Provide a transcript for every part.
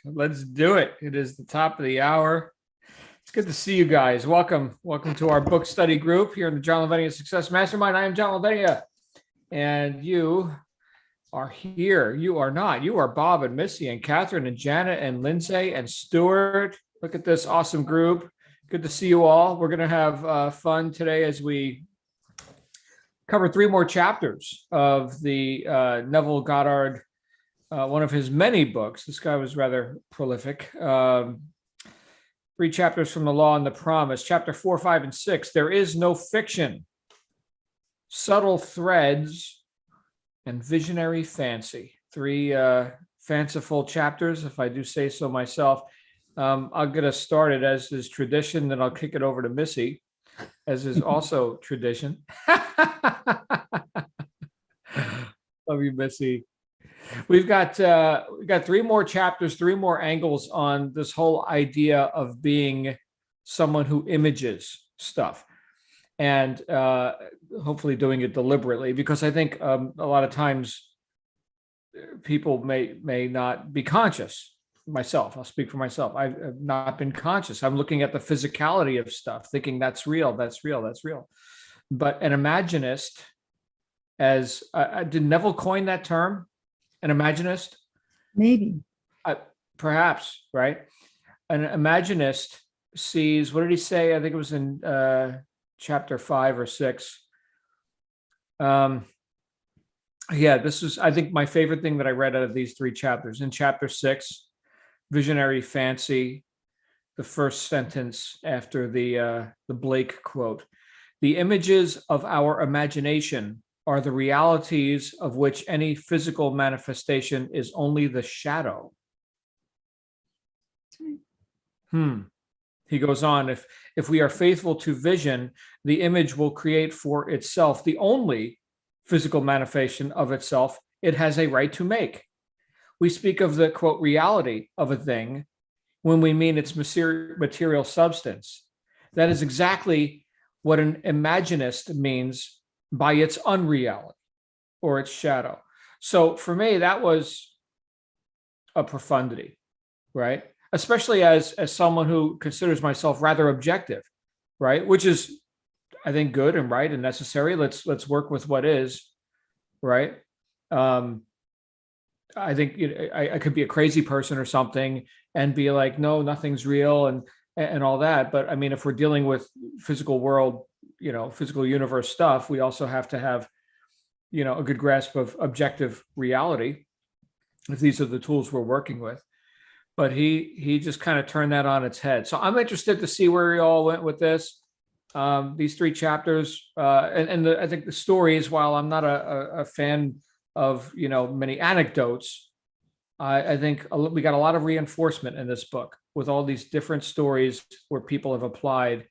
Let's do it. It is the top of the hour. It's good to see you guys. Welcome to our book study group here in the John Lavenia Success Mastermind. I am John Lavenia, and you are here. You are not. You are Bob and Missy and Catherine and Janet and Lindsay and Stuart. Look at this awesome group. Good to see you all. We're going to have fun today as we cover 3 more chapters of the Neville Goddard, one of his many books. This guy was rather prolific. 3 chapters from the Law and the Promise, chapter 4, 5, and 6. There is no fiction, subtle threads, and visionary fancy. 3 fanciful chapters, if I do say so myself. I'll get us started as is tradition, then I'll kick it over to Missy, as is also tradition. Love you, Missy. We've got 3 more chapters, 3 more angles on this whole idea of being someone who images stuff, and hopefully doing it deliberately, because I think a lot of times people may not be conscious. Myself, I'll speak for myself. I've not been conscious. I'm looking at the physicality of stuff, thinking that's real, that's real, that's real. But an imaginist, as did Neville coin that term? An imaginist? Maybe. Perhaps, right? An imaginist sees, what did he say? I think it was in chapter 5 or 6. This is, I think, my favorite thing that I read out of these 3 chapters. In chapter 6, visionary fancy, the first sentence after the Blake quote: "The images of our imagination are the realities of which any physical manifestation is only the shadow." He goes on, if we are faithful to vision, the image will create for itself the only physical manifestation of itself it has a right to make. We speak of the, quote, reality of a thing when we mean its material substance. That is exactly what an imaginist means by its unreality or its shadow. So for me, that was a profundity, right? Especially as someone who considers myself rather objective, right? Which is, I think, good and right and necessary. Let's work with what is, right? I think I could be a crazy person or something and be like, no, nothing's real and all that. But I mean, if we're dealing with physical world, physical universe stuff, we also have to have, a good grasp of objective reality, if these are the tools we're working with. But he just kind of turned that on its head. So I'm interested to see where he all went with this. These 3 chapters, I think the stories, while I'm not a fan of many anecdotes, I think we got a lot of reinforcement in this book with all these different stories where people have applied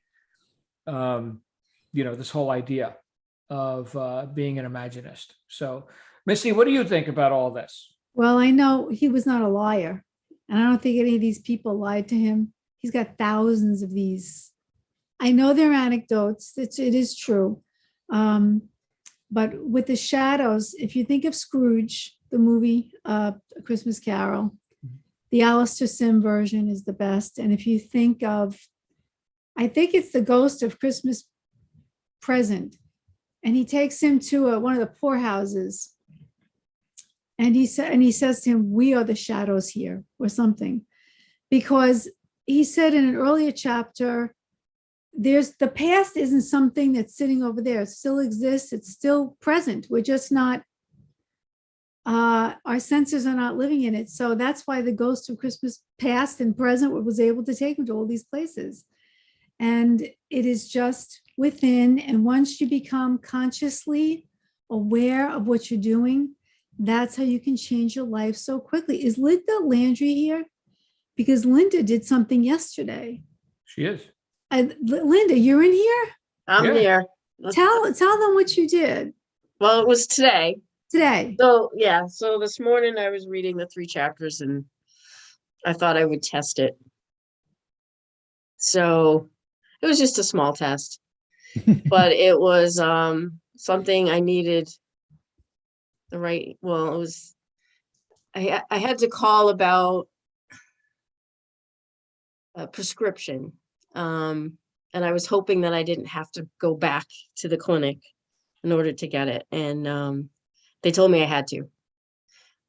this whole idea of being an imaginist. So Missy, what do you think about all this? Well, I know he was not a liar, and I don't think any of these people lied to him. He's got thousands of these. I know they're anecdotes. It is true. But with the shadows, if you think of Scrooge, the movie, A Christmas Carol, the Alistair Sim version is the best. And if you think of, I think it's the ghost of Christmas Present, and he takes him to one of the poorhouses, and he says to him, "We are the shadows here," or something, because he said in an earlier chapter, the past isn't something that's sitting over there. It still exists. It's still present. We're just not, our senses are not living in it. So that's why the ghost of Christmas past and present was able to take him to all these places. And it is just within. And once you become consciously aware of what you're doing, that's how you can change your life so quickly. Is Linda Landry here? Because Linda did something yesterday. She is. Linda, you're in here? I'm here. Tell them what you did. Well, it was today. So this morning I was reading the 3 chapters and I thought I would test it. So it was just a small test, but it was something I needed it was, I had to call about prescription. And I was hoping that I didn't have to go back to the clinic in order to get it. And they told me I had to.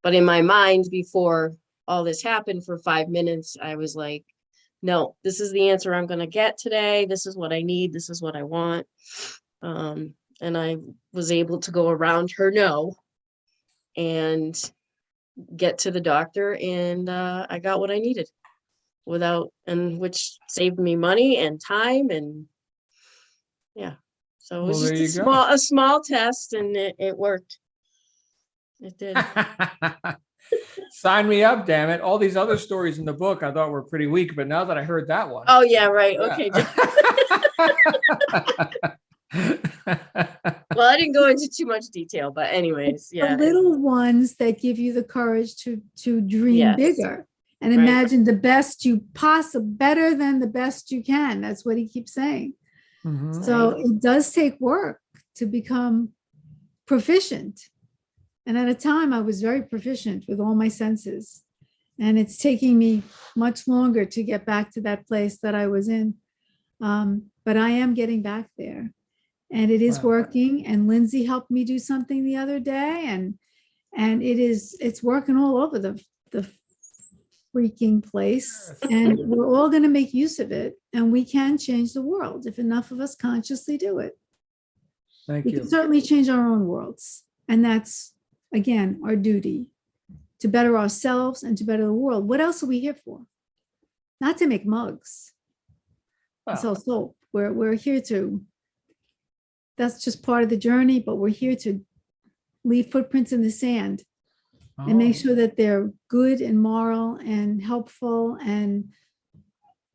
But in my mind, before all this happened for 5 minutes, I was like, no, this is the answer I'm going to get today. This is what I need. This is what I want. And I was able to go around her no and get to the doctor, and I got what I needed which saved me money and time, and yeah. So it was Well, there just you go. a small test, and it worked. It did. Sign me up, damn it. All these other stories in the book I thought were pretty weak, but now that I heard that one. Oh yeah, right. Yeah. Okay. Well, I didn't go into too much detail, but anyways, yeah. The little ones that give you the courage to dream Yes. bigger and Right. imagine the best you better than the best you can. That's what he keeps saying. Mhm. So it does take work to become proficient. And at a time, I was very proficient with all my senses. And it's taking me much longer to get back to that place that I was in. But I am getting back there. And it is Wow. working. And Lindsay helped me do something the other day. And it's working all over the freaking place. And we're all going to make use of it. And we can change the world if enough of us consciously do it. Thank We you. can certainly change our own worlds. And that's, again, our duty to better ourselves and to better the world. What else are we here for? Not to make mugs and sell soap. We're here to, that's just part of the journey, but we're here to leave footprints in the sand and make sure that they're good and moral and helpful and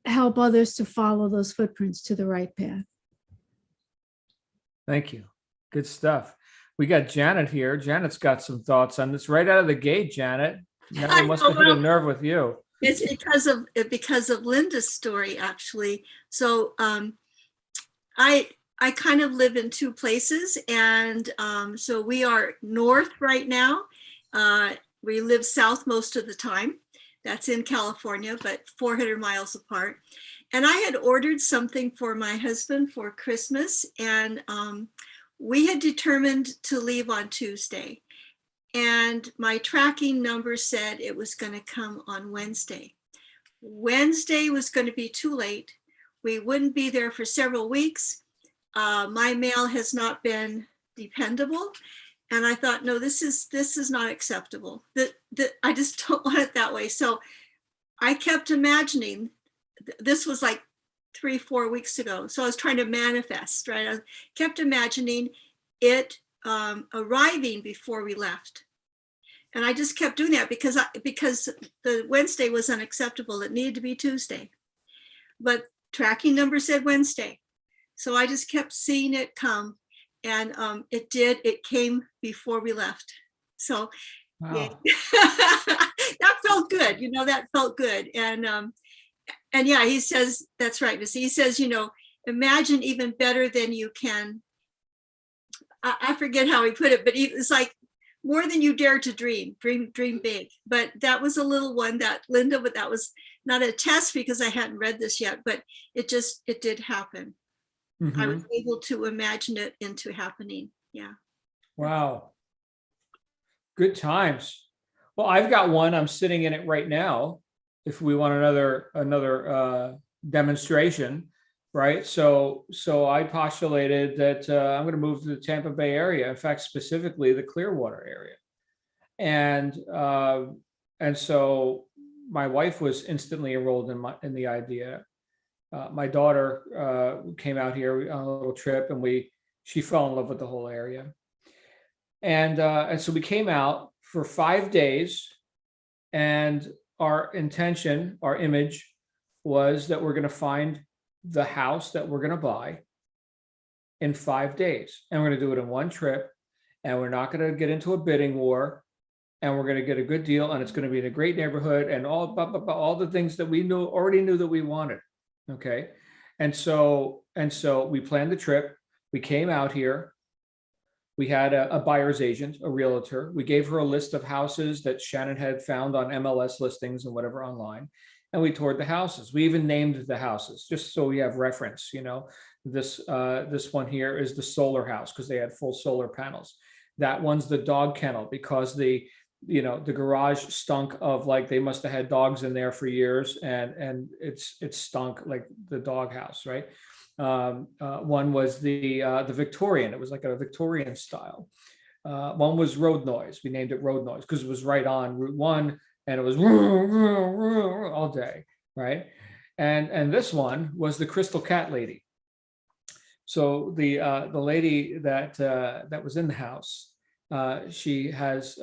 help others to follow those footprints to the right path. Thank you. Good stuff. We got Janet here. Janet's got some thoughts on this right out of the gate, Janet. That must have hit a nerve with you. It's because of Linda's story, actually. So I kind of live in two places, and so we are north right now. We live south most of the time. That's in California, but 400 miles apart. And I had ordered something for my husband for Christmas, and we had determined to leave on Tuesday. And my tracking number said it was going to come on Wednesday. Wednesday was going to be too late. We wouldn't be there for several weeks. My mail has not been dependable. And I thought, no, this is not acceptable. I just don't want it that way. So I kept imagining, this was like 3-4 weeks ago. So I was trying to manifest, right? I kept imagining it arriving before we left. And I just kept doing that because the Wednesday was unacceptable. It needed to be Tuesday. But tracking number said Wednesday. So I just kept seeing it come. And it did. It came before we left. So Wow. that felt good. That felt good. And yeah, he says, that's right. He says, imagine even better than you can. I forget how he put it, but it's like more than you dare to dream big. But that was a little one that Linda, but that was not a test because I hadn't read this yet, but it did happen. Mm-hmm. I was able to imagine it into happening. Yeah. Wow. Good times. Well, I've got one. I'm sitting in it right now. If we want another demonstration, right? So I postulated that I'm going to move to the Tampa Bay area. In fact, specifically the Clearwater area, and so my wife was instantly enrolled in the idea. My daughter came out here on a little trip, and she fell in love with the whole area. And so we came out for 5 days, and our intention, our image was that we're going to find the house that we're going to buy in 5 days. And we're going to do it in one trip, and we're not going to get into a bidding war, and we're going to get a good deal, and it's going to be in a great neighborhood, and all the things that we already knew that we wanted. Okay. And so we planned the trip. We came out here. We had a buyer's agent, a realtor. We gave her a list of houses that Shannon had found on MLS listings and whatever online. and we toured the houses. We even named the houses just so we have reference. This one here is the solar house because they had full solar panels. That one's the dog kennel because the garage stunk of, like, they must have had dogs in there for years, and it's stunk like the dog house, right? One was the Victorian. It was like a Victorian style. One was road noise. We named it road noise because it was right on Route 1, and it was all day, right? And this one was the Crystal Cat Lady. So the lady that was in the house, she has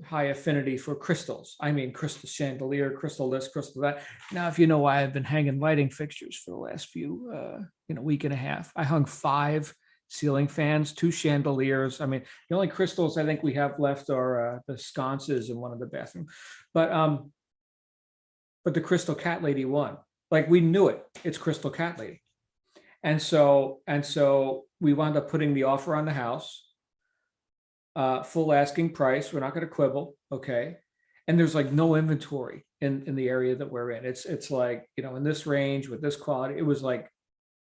high affinity for crystals. I mean, crystal chandelier, crystal this, crystal that. Now, if you know why I've been hanging lighting fixtures for the last few, week and a half, I hung 5 ceiling fans, 2 chandeliers. I mean, the only crystals I think we have left are the sconces in one of the bathrooms. But the Crystal Cat Lady won. Like, we knew it. It's Crystal Cat Lady. And so we wound up putting the offer on the house, full asking price. We're not going to quibble, okay? And there's like no inventory in the area that we're in. It's like, in this range with this quality, it was like,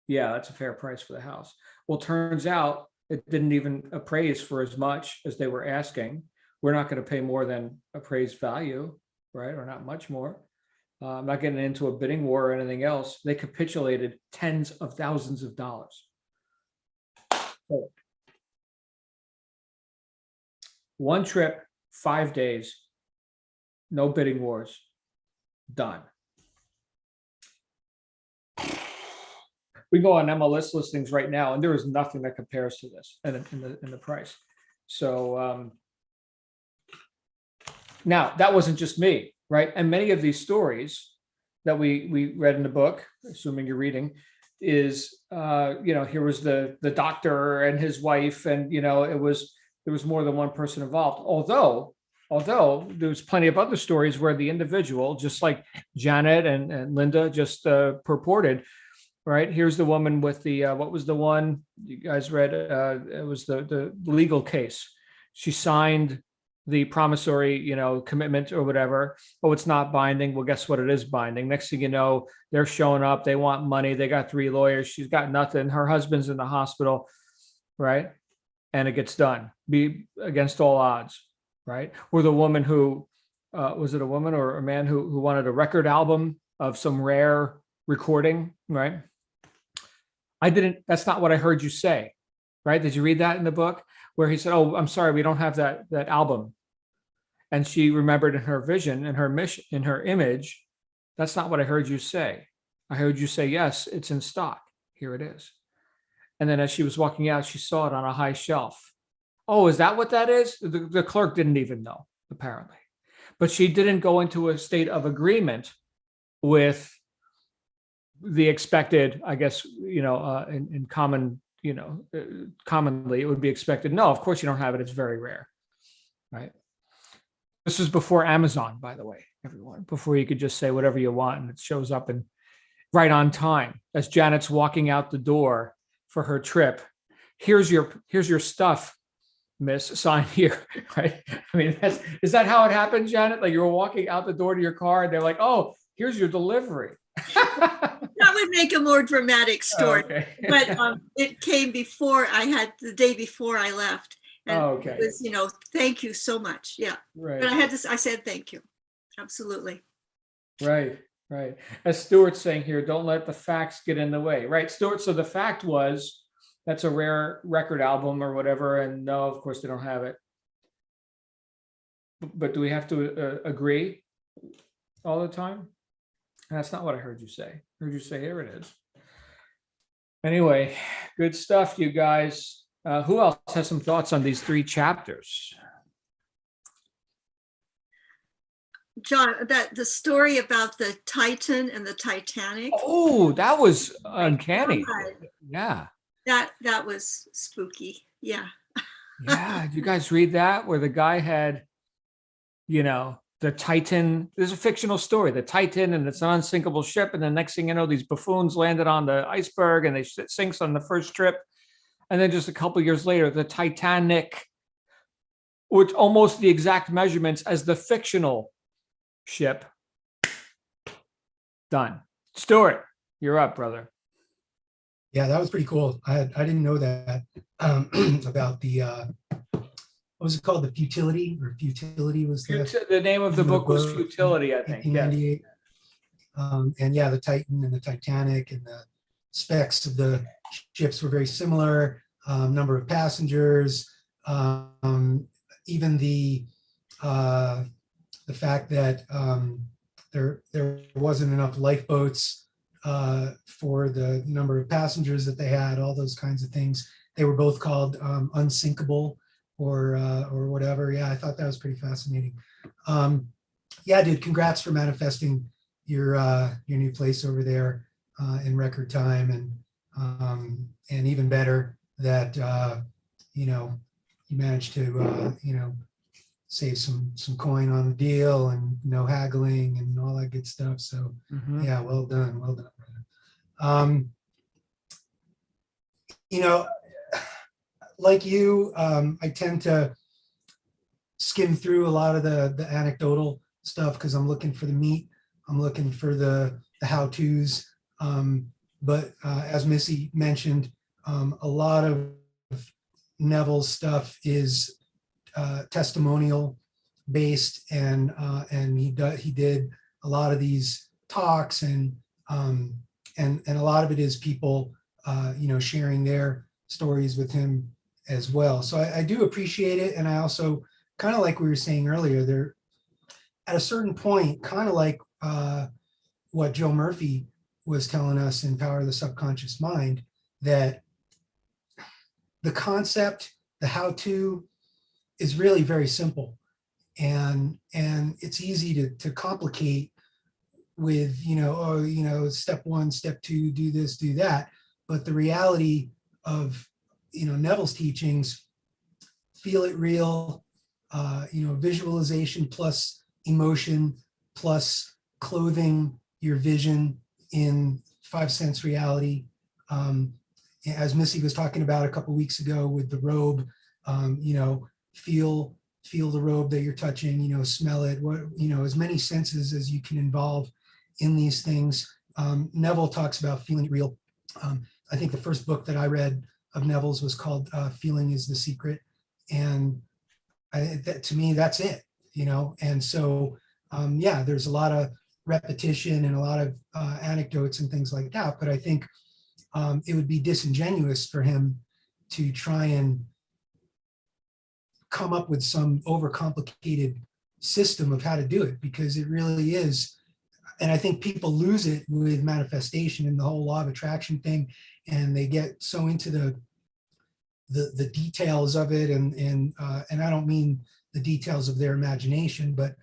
yeah, that's a fair price for the house. Well, turns out it didn't even appraise for as much as they were asking. We're not going to pay more than appraised value, right? Or not much more. I'm not getting into a bidding war or anything else. They capitulated tens of thousands of dollars. So, one trip, 5 days, no bidding wars, done. We go on MLS listings right now, and there is nothing that compares to this in the price. So now, that wasn't just me, right? And many of these stories that we read in the book, assuming you're reading, is here was the doctor and his wife, and there was more than one person involved. Although there's plenty of other stories where the individual, just like Janet and Linda just purported, right? Here's the woman with the what was the one you guys read? It was the legal case. She signed the promissory, commitment or whatever. Oh, it's not binding. Well, guess what? It is binding. Next thing you know, they're showing up. They want money. They got 3 lawyers. She's got nothing. Her husband's in the hospital, right? And it gets done. Be against all odds, right? Or the woman who was it a woman or a man who wanted a record album of some rare recording, right? That's not what I heard you say, right? Did you read that in the book where he said, "Oh, I'm sorry, we don't have that album." And she remembered in her vision, in her mission, in her image, that's not what I heard you say. I heard you say, yes, it's in stock. Here it is. And then as she was walking out, she saw it on a high shelf. Oh, is that what that is? The clerk didn't even know, apparently. But she didn't go into a state of agreement with the expected, I guess, in common, commonly it would be expected. No, of course you don't have it. It's very rare, right? This is before Amazon, by the way, everyone, before you could just say whatever you want and it shows up and right on time. As Janet's walking out the door for her trip, here's your stuff, miss, sign here, right? I mean, is that how it happened, Janet? Like you were walking out the door to your car and they're like, oh, here's your delivery. That would make a more dramatic story. Okay. But it came the day before I left. And okay. It was, thank you so much. Yeah. Right. But I said thank you. Absolutely. Right. As Stuart's saying here, don't let the facts get in the way. Right, Stuart? So the fact was that's a rare record album or whatever. And no, of course they don't have it. But do we have to agree all the time? That's not what I heard you say. I heard you say, here it is. Anyway, good stuff, you guys. Who else has some thoughts on these 3 chapters? John, the story about the Titan and the Titanic. Oh, that was uncanny. Yeah. That was spooky. Yeah. Yeah. Did you guys read that where the guy had, the Titan? There's a fictional story, the Titan, and it's an unsinkable ship. And the next thing you know, these buffoons landed on the iceberg and it sinks on the first trip. And then just a couple of years later, the Titanic, which almost the exact measurements as the fictional ship, Done. Stuart, you're up, brother. Yeah, that was pretty cool. I didn't know that about the what was it called? The futility or futility was The name of the book was Futility, I think. Yes. 1898. And yeah, the Titan and the Titanic and the specs of the ships were very similar. Number of passengers, even the fact that there wasn't enough lifeboats for the number of passengers that they had, all those kinds of things. They were both called unsinkable or whatever. Yeah, I thought that was pretty fascinating. Yeah, dude, congrats for manifesting your new place over there in record time, and even better that you managed to save some coin on the deal and no haggling and all that good stuff. So yeah, well done, brother. Like you, I tend to skim through a lot of the anecdotal stuff because I'm looking for the meat. I'm looking for the how-tos. But as Missy mentioned, a lot of Neville's stuff is testimonial based, and he did a lot of these talks, and a lot of it is people sharing their stories with him as well. So I do appreciate it, and I also kind of like we were saying earlier, there at a certain point, kind of like what Joe Murphy was telling us in Power of the Subconscious Mind, that the concept, the how-to, is really very simple, and it's easy to complicate with step one, step two, do this, do that. But the reality of Neville's teachings, feel it real, visualization plus emotion plus clothing your vision in 5 sense reality. As Missy was talking about a couple weeks ago with the robe, feel the robe that you're touching, smell it, as many senses as you can involve in these things. Neville talks about feeling it real. I think the first book that I read of Neville's was called Feeling is the Secret. And to me, that's it, And so, yeah, there's a lot of repetition and a lot of anecdotes and things like that. But I think it would be disingenuous for him to try and come up with some overcomplicated system of how to do it, because it really is. And I think people lose it with manifestation and the whole law of attraction thing, and they get so into the details of it, and I don't mean the details of their imagination, but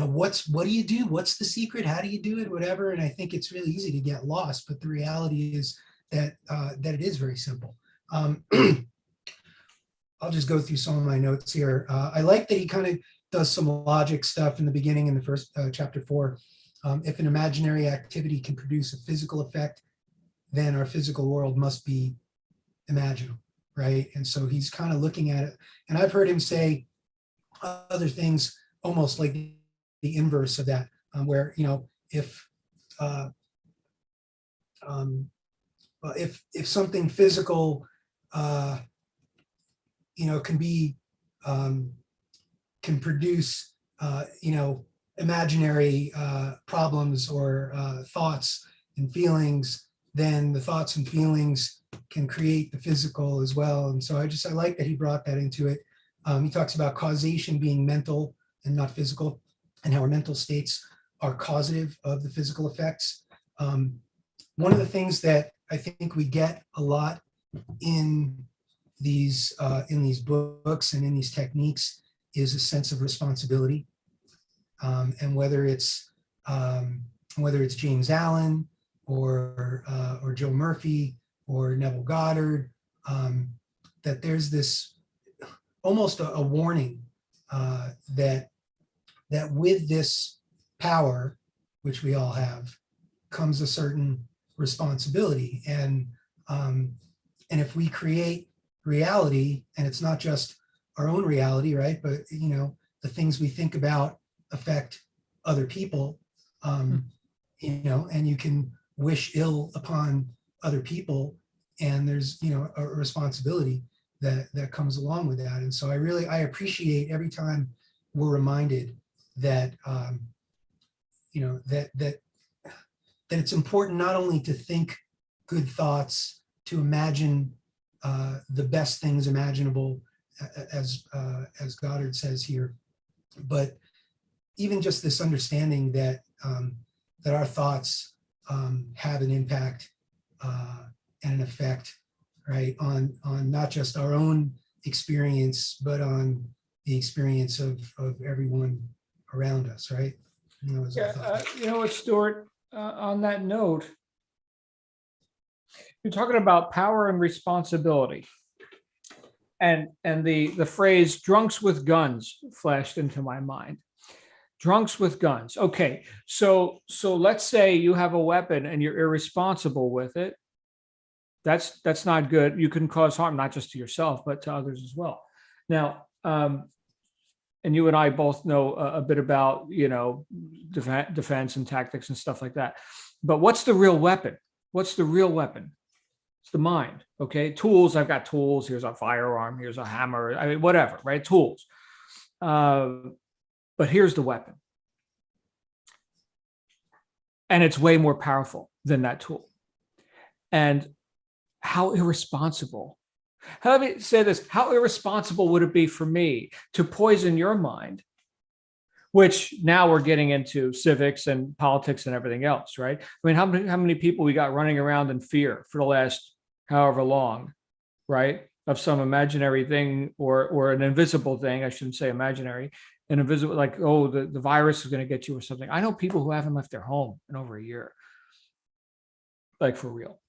what do you do? What's the secret? How do you do it? Whatever. And I think it's really easy to get lost, but the reality is that it is very simple. I'll just go through some of my notes here. I like that he kind of does some logic stuff in the beginning in the first chapter 4. If an imaginary activity can produce a physical effect, then our physical world must be imaginal, right? And so he's kind of looking at it. And I've heard him say other things almost like the inverse of that, where if something physical can produce imaginary problems or thoughts and feelings, then the thoughts and feelings can create the physical as well. And so I like that he brought that into it. He talks about causation being mental and not physical, and how our mental states are causative of the physical effects. One of the things that I think we get a lot in these books and in these techniques is a sense of responsibility. And whether it's James Allen or Joe Murphy or Neville Goddard, that there's this almost a warning that with this power, which we all have, comes a certain responsibility. And if we create reality, and it's not just our own reality, right? But the things we think about affect other people. and you can wish ill upon other people, and there's, a responsibility that comes along with that. And so I appreciate every time we're reminded that, that it's important not only to think good thoughts, to imagine the best things imaginable, as Goddard says here, but even just this understanding that that our thoughts have an impact and an effect, right, on not just our own experience, but on the experience of everyone around us, right? Yeah, you know what, Stuart, on that note, you're talking about power and responsibility. And the phrase "drunks with guns" flashed into my mind. Drunks with guns. Okay, so let's say you have a weapon and you're irresponsible with it. That's not good. You can cause harm, not just to yourself, but to others as well. Now, and you and I both know a bit about, defense and tactics and stuff like that. But what's the real weapon? What's the real weapon? It's the mind. Okay, tools. I've got tools. Here's a firearm. Here's a hammer. I mean, whatever. Right? Tools. But here's the weapon, and it's way more powerful than that tool. And how irresponsible. Let me say this: how irresponsible would it be for me to poison your mind? Which now we're getting into civics and politics and everything else, right? I mean, how many people we got running around in fear for the last however long, right? Of some imaginary thing or an invisible thing. I shouldn't say imaginary, an invisible, like, oh, the virus is going to get you or something. I know people who haven't left their home in over a year, like for real.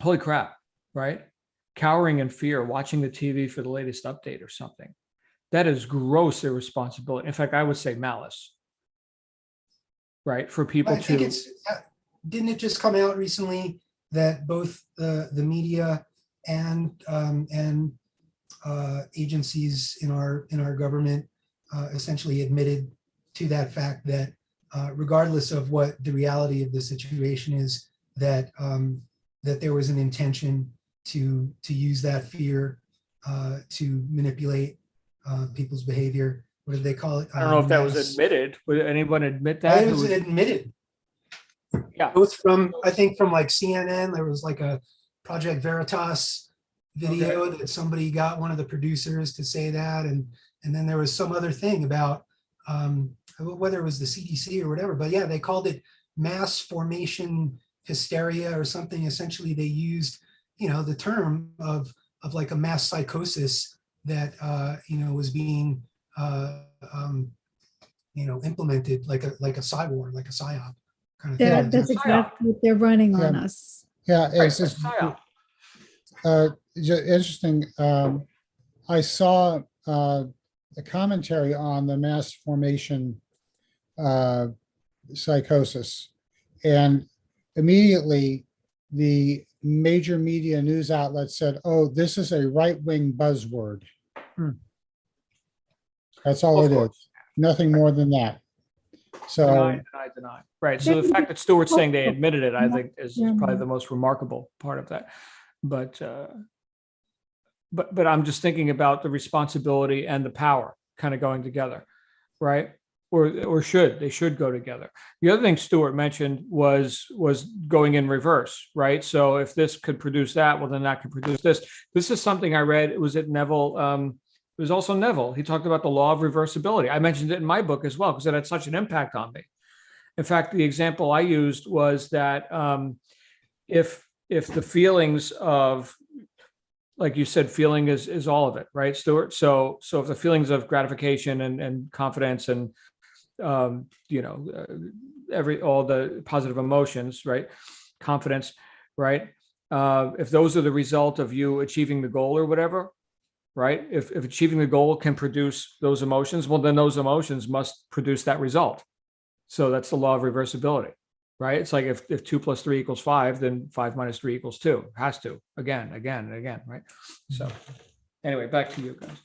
Holy crap, right? Cowering in fear, watching the TV for the latest update or something. That is gross irresponsibility. In fact, I would say malice, right? For people I think to. Didn't it just come out recently that both the media and agencies in our government essentially admitted to that fact that regardless of what the reality of the situation is, that that there was an intention to use that fear to manipulate people's behavior. What did they call it? I don't know if that was admitted. Would anyone admit that? It was admitted. Yeah. Both from, I think from like CNN, there was like a Project Veritas video that somebody got one of the producers to say that. And then there was some other thing about whether it was the CDC or whatever, but yeah, they called it mass formation hysteria or something. Essentially, they used, the term of like a mass psychosis that, was being, implemented like a psywar, like a psyop kind of thing. That's exactly what they're running on us. Yeah, it's Right, just psyop. interesting. I saw a commentary on the mass formation psychosis, and immediately the major media news outlets said, "Oh, this is a right-wing buzzword." That's all Of it course. is. Nothing more than that. So Deny. Right. So the fact that Stuart's saying they admitted it, I think, is probably the most remarkable part of that. But I'm just thinking about the responsibility and the power kind of going together, right? Or they should go together. The other thing Stuart mentioned was going in reverse, right? So if this could produce that, well, then that could produce this. This is something I read. It was at Neville. It was also Neville. He talked about the law of reversibility. I mentioned it in my book as well because it had such an impact on me. In fact, the example I used was that if the feelings of, like you said, feeling is all of it, right, Stuart? So if the feelings of gratification and confidence and all the positive emotions, right, confidence, right, if those are the result of you achieving the goal or whatever, right, if achieving the goal can produce those emotions, well, then those emotions must produce that result. So that's the law of reversibility, right? It's like if 2 + 3 = 5, then 5 - 3 = 2. It has to, again and again, right? So anyway, back to you guys.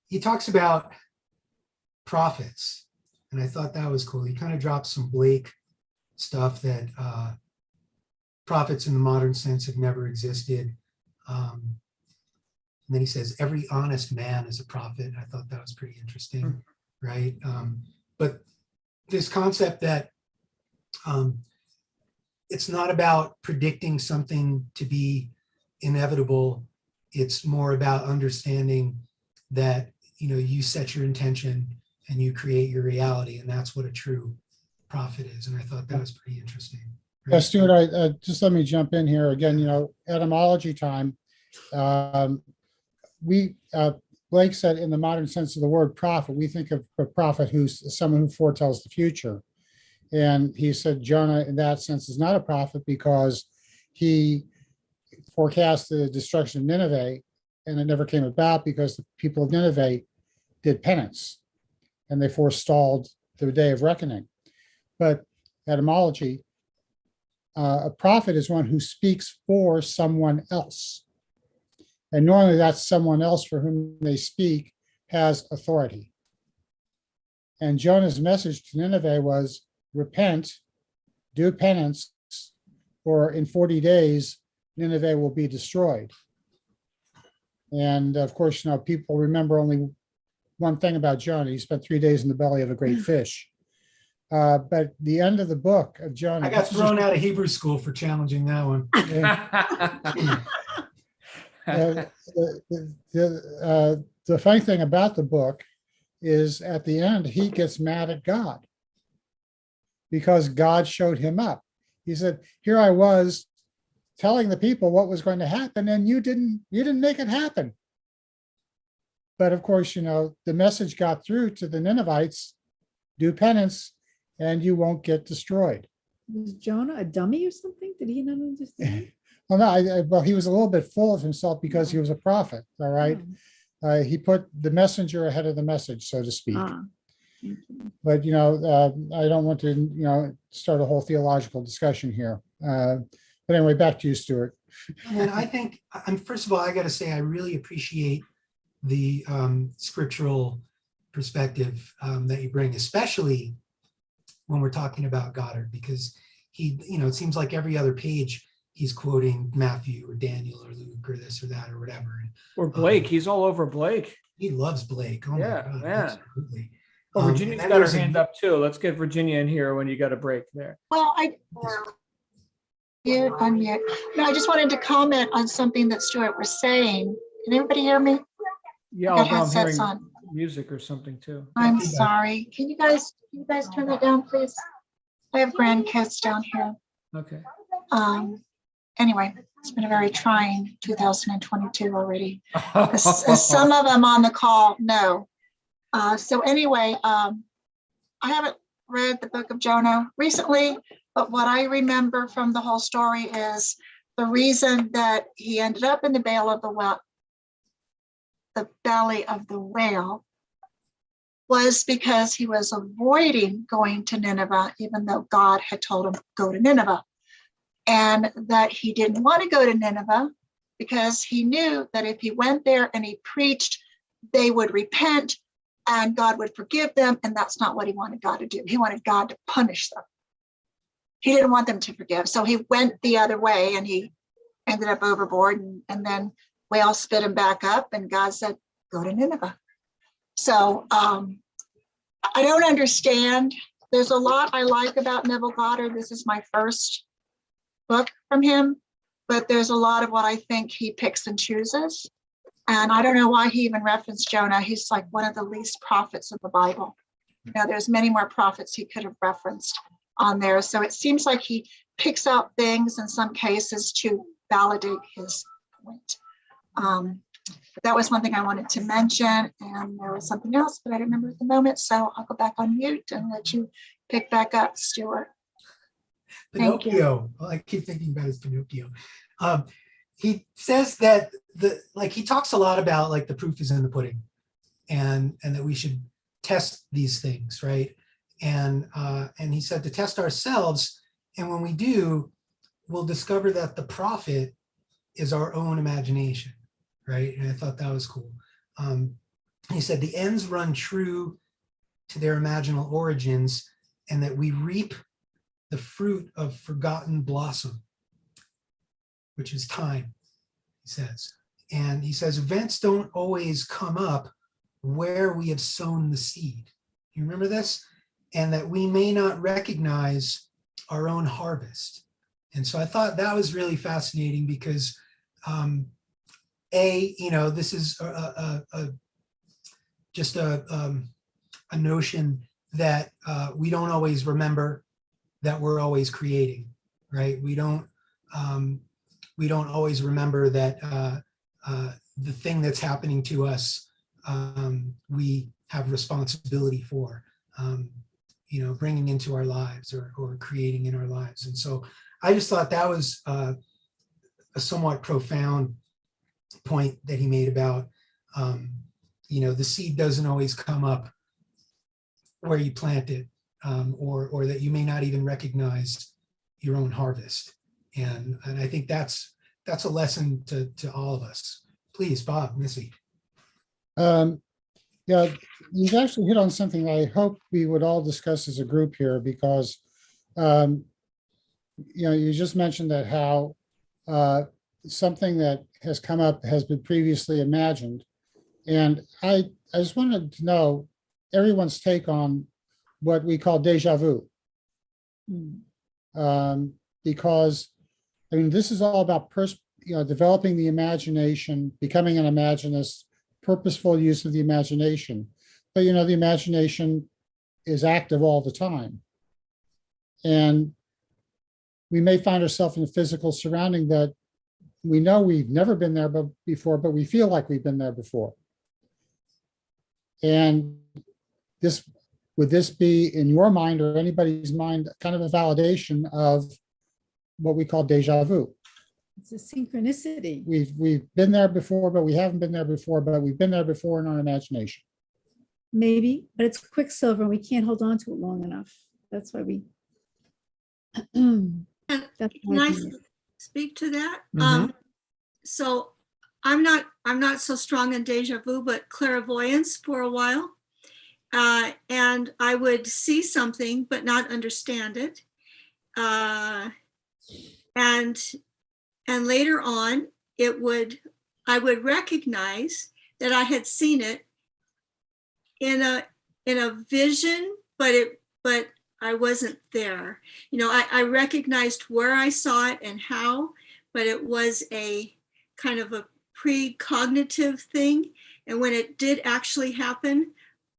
He talks about prophets. And I thought that was cool. He kind of dropped some Blake stuff that prophets in the modern sense have never existed. And then he says, every honest man is a prophet. I thought that was pretty interesting, right? But this concept that it's not about predicting something to be inevitable. It's more about understanding that, you set your intention and you create your reality. And that's what a true prophet is. And I thought that was pretty interesting. Right? Yeah, Stuart, I just let me jump in here again, etymology time. Blake said in the modern sense of the word prophet, we think of a prophet who's someone who foretells the future. And he said Jonah in that sense is not a prophet because he forecast the destruction of Nineveh and it never came about because the people of Nineveh did penance and they forestalled the day of reckoning. But etymology, a prophet is one who speaks for someone else. And normally that's someone else for whom they speak has authority. And Jonah's message to Nineveh was repent, do penance, or in 40 days, Nineveh will be destroyed. And of course, people remember only one thing about Jonah. He spent 3 days in the belly of a great fish. But the end of the book of Jonah. I got thrown out of Hebrew school for challenging that one. The funny thing about the book is at the end, he gets mad at God because God showed him up. He said, here I was telling the people what was going to happen and you didn't make it happen. But of course, the message got through to the Ninevites, do penance and you won't get destroyed. Was Jonah a dummy or something? Did he not understand? Well, no, well, he was a little bit full of himself because he was a prophet, all right? He put the messenger ahead of the message, so to speak. But, I don't want to, start a whole theological discussion here. But anyway, back to you, Stuart. And I think, first of all, I got to say, I really appreciate the scriptural perspective that you bring, especially when we're talking about Goddard, because he, it seems like every other page he's quoting Matthew or Daniel or Luke or this or that or whatever. Or Blake. He's all over Blake. He loves Blake. Oh yeah, my God, man. absolutely. Well, Virginia's got her hand up too. Let's get Virginia in here when you got a break there. Well, unmute. No, I just wanted to comment on something that Stuart was saying. Can everybody hear me? Yeah, I got although I'm hearing headsets on. music or something too. I'm sorry. Can you guys turn that down, please? I have grandkids down here. Okay. Anyway, it's been a very trying 2022 already. As some of them on the call know. So anyway, I haven't read the book of Jonah recently, but what I remember from the whole story is the reason that he ended up in the belly of the whale was because he was avoiding going to Nineveh, even though God had told him go to Nineveh. And that he didn't want to go to Nineveh because he knew that if he went there and he preached, they would repent and God would forgive them. And that's not what he wanted God to do. He wanted God to punish them. He didn't want them to forgive. So he went the other way and he ended up overboard. And then whale spit him back up and God said, go to Nineveh. So I don't understand. There's a lot I like about Neville Goddard. This is my first book from him, but there's a lot of what I think he picks and chooses. And I don't know why he even referenced Jonah. He's like one of the least prophets of the Bible. There's many more prophets he could have referenced on there. So it seems like he picks out things in some cases to validate his point. But that was one thing I wanted to mention. And there was something else, but I don't remember at the moment. So I'll go back on mute and let you pick back up, Stuart. Pinocchio. Well, I keep thinking about his Pinocchio. He says that he talks a lot about the proof is in the pudding, and that we should test these things, right? And he said to test ourselves, and when we do, we'll discover that the prophet is our own imagination, right? And I thought that was cool. He said the ends run true to their imaginal origins, and that we reap the fruit of forgotten blossom, which is time, he says. And he says, events don't always come up where we have sown the seed. You remember this? And that we may not recognize our own harvest. And so I thought that was really fascinating because, this is just a notion that we don't always remember that we're always creating, right? We don't always remember that the thing that's happening to us, we have responsibility for, bringing into our lives or creating in our lives. And so I just thought that was a somewhat profound point that he made about, the seed doesn't always come up where you plant it, or that you may not even recognize your own harvest. And I think that's a lesson to all of us. Please, Bob, Missy. Yeah, you've actually hit on something I hope we would all discuss as a group here, because you just mentioned that how something that has come up has been previously imagined. And I just wanted to know everyone's take on what we call deja vu. Because, I mean, this is all about developing the imagination, becoming an imaginist, purposeful use of the imagination. But, the imagination is active all the time. And we may find ourselves in a physical surrounding that we know we've never been there before, but we feel like we've been there before. And would this be, in your mind or anybody's mind, kind of a validation of what we call deja vu? It's a synchronicity. We've been there before, but we haven't been there before, but we've been there before in our imagination. Maybe, but it's quicksilver and we can't hold on to it long enough. That's why we. Can my I opinion. speak to that? Mhm. So I'm not so strong in deja vu, but clairvoyance for a while. And I would see something but not understand it. And later on, I would recognize that I had seen it in a vision, but I wasn't there. I recognized where I saw it and how, but it was a kind of a precognitive thing. And when it did actually happen,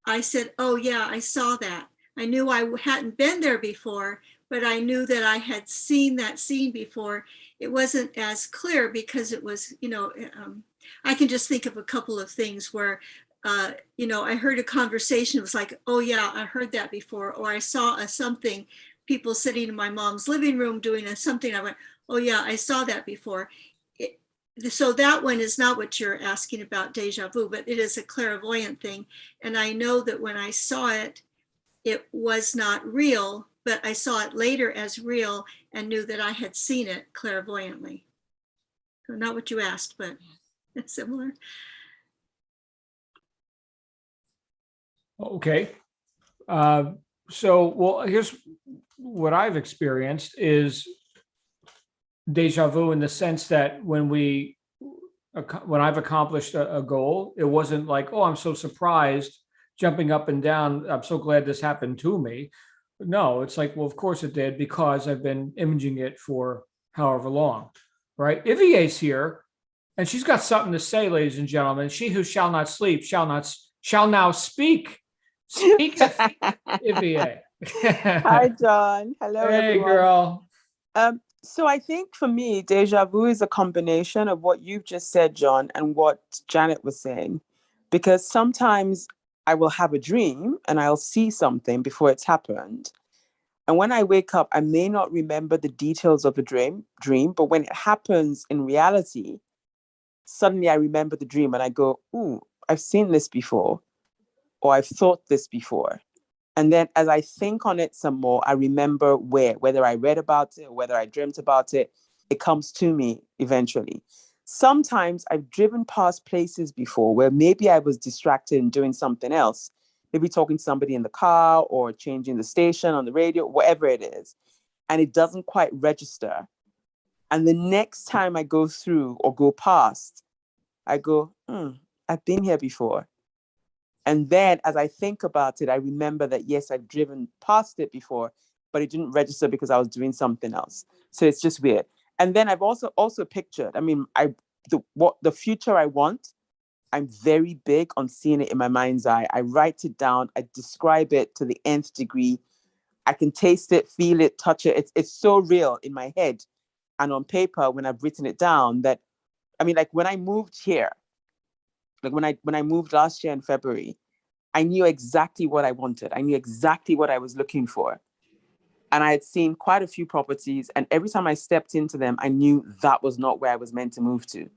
I said, oh yeah, I saw that. I knew I hadn't been there before, but I knew that I had seen that scene before. It wasn't as clear because it was, I can just think of a couple of things where, I heard a conversation. It was like, oh yeah, I heard that before. Or I saw something, people sitting in my mom's living room doing something. I went, oh yeah, I saw that before. So that one is not what you're asking about deja vu, but it is a clairvoyant thing. And I know that when I saw it, it was not real, but I saw it later as real and knew that I had seen it clairvoyantly. So not what you asked, but it's similar. Okay. Here's what I've experienced is deja vu in the sense that when I've accomplished a goal, it wasn't like, oh, I'm so surprised, jumping up and down, I'm so glad this happened to me. No, it's like, well, of course it did, because I've been imaging it for however long, right? Ivie's here, and she's got something to say, ladies and gentlemen. She who shall not sleep shall now speak. Speaketh, Ivie. Hi, John. Hello, Hey, everyone. girl. So I think for me, deja vu is a combination of what you've just said, John, and what Janet was saying. Because sometimes I will have a dream and I'll see something before it's happened. And when I wake up, I may not remember the details of the dream, but when it happens in reality, suddenly I remember the dream and I go, ooh, I've seen this before, or I've thought this before. And then as I think on it some more, I remember whether I read about it or whether I dreamt about it, it comes to me eventually. Sometimes I've driven past places before where maybe I was distracted and doing something else, maybe talking to somebody in the car or changing the station on the radio, whatever it is, and it doesn't quite register. And the next time I go through or go past, I go, I've been here before. And then as I think about it, I remember that, yes, I've driven past it before, but it didn't register because I was doing something else. So it's just weird. And then I've also pictured, the future I want, I'm very big on seeing it in my mind's eye. I write it down, I describe it to the nth degree. I can taste it, feel it, touch it. It's so real in my head and on paper when I've written it down that, like when I moved here, like when I moved last year in February, I knew exactly what I wanted. I knew exactly what I was looking for. And I had seen quite a few properties, and every time I stepped into them, I knew that was not where I was meant to move to.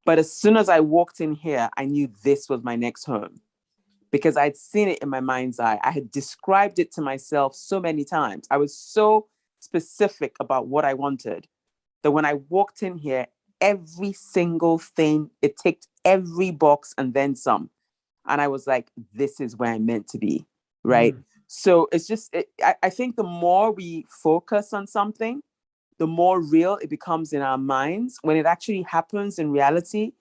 But as soon as I walked in here, I knew this was my next home because I'd seen it in my mind's eye. I had described it to myself so many times. I was so specific about what I wanted that when I walked in here, every single thing, it ticked every box and then some. And I was like, this is where I'm meant to be, right? So it's just, I think the more we focus on something, the more real it becomes in our minds. When it actually happens in reality,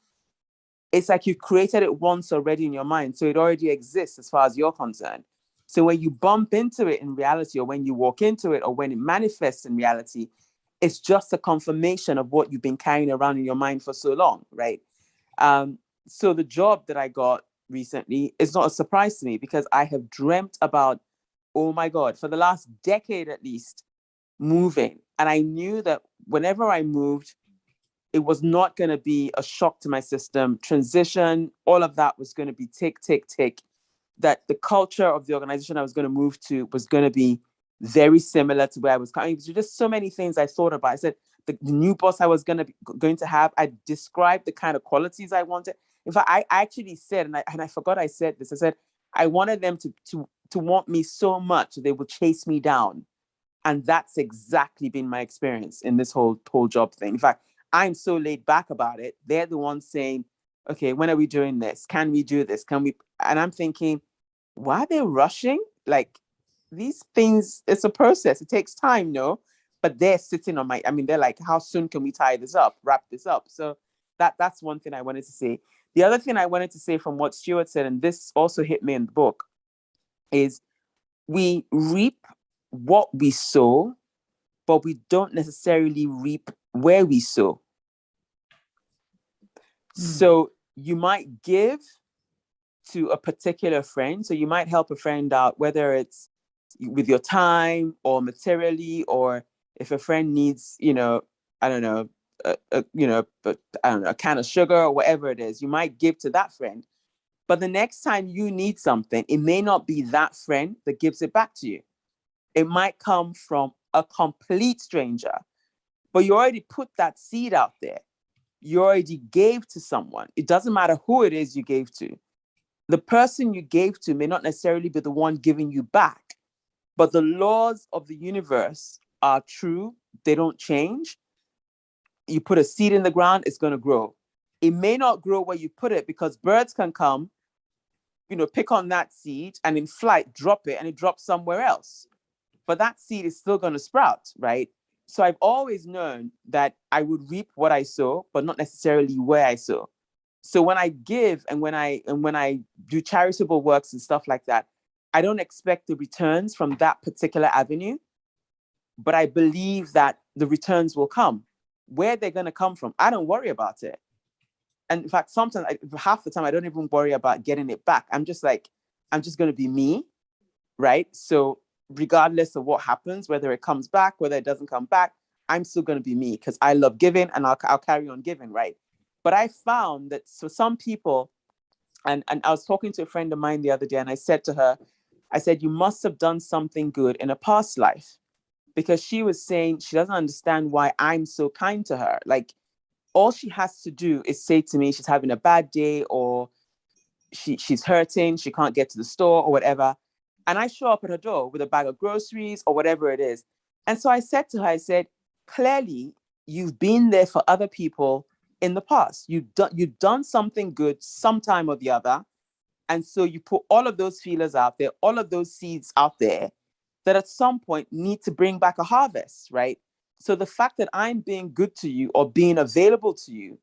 it's like you've created it once already in your mind. So it already exists as far as you're concerned. So when you bump into it in reality, or when you walk into it, or when it manifests in reality, it's just a confirmation of what you've been carrying around in your mind for so long, right? So the job that I got recently is not a surprise to me because I have dreamt about, oh my God, for the last decade at least, moving. And I knew that whenever I moved, it was not going to be a shock to my system. Transition, all of that was going to be tick, tick, tick. That the culture of the organization I was going to move to was going to be very similar to where I was coming. There's just so many things I thought about. I said the new boss I was going to have, I described the kind of qualities I wanted. In fact, I actually said, and I forgot I said this, I said, I wanted them to want me so much they would chase me down. And that's exactly been my experience in this whole job thing. In fact, I'm so laid back about it. They're the ones saying, okay, when are we doing this? Can we do this? Can we? And I'm thinking, why are they rushing? Like these things, it's a process. It takes time, no? But they're sitting on they're like, how soon can we tie this up, wrap this up? So that's one thing I wanted to say. The other thing I wanted to say from what Stuart said, and this also hit me in the book, is we reap what we sow, but we don't necessarily reap where we sow. So you might give to a particular friend. So you might help a friend out, whether it's with your time or materially, or if a friend needs, I don't know, a can of sugar or whatever it is, you might give to that friend. But the next time you need something, it may not be that friend that gives it back to you. It might come from a complete stranger, but you already put that seed out there. You already gave to someone. It doesn't matter who it is you gave to. The person you gave to may not necessarily be the one giving you back, but the laws of the universe are true. They don't change. You put a seed in the ground, it's going to grow. It may not grow where you put it because birds can come, pick on that seed and in flight drop it, and it drops somewhere else. But that seed is still going to sprout, right? So I've always known that I would reap what I sow, but not necessarily where I sow. So when I give and when I do charitable works and stuff like that, I don't expect the returns from that particular avenue, but I believe that the returns will come. Where they're going to come from, I don't worry about it. And in fact, sometimes, half the time, I don't even worry about getting it back. I'm just going to be me, right? So regardless of what happens, whether it comes back, whether it doesn't come back, I'm still going to be me because I love giving and I'll carry on giving, right? But I found that for some people, and I was talking to a friend of mine the other day, and I said to her, you must have done something good in a past life, because she was saying she doesn't understand why I'm so kind to her. Like, all she has to do is say to me she's having a bad day, or she's hurting, she can't get to the store or whatever. And I show up at her door with a bag of groceries or whatever it is. And so I said to her, clearly you've been there for other people in the past. You've done something good sometime or the other. And so you put all of those feelers out there, all of those seeds out there that at some point need to bring back a harvest, right? So the fact that I'm being good to you or being available to you,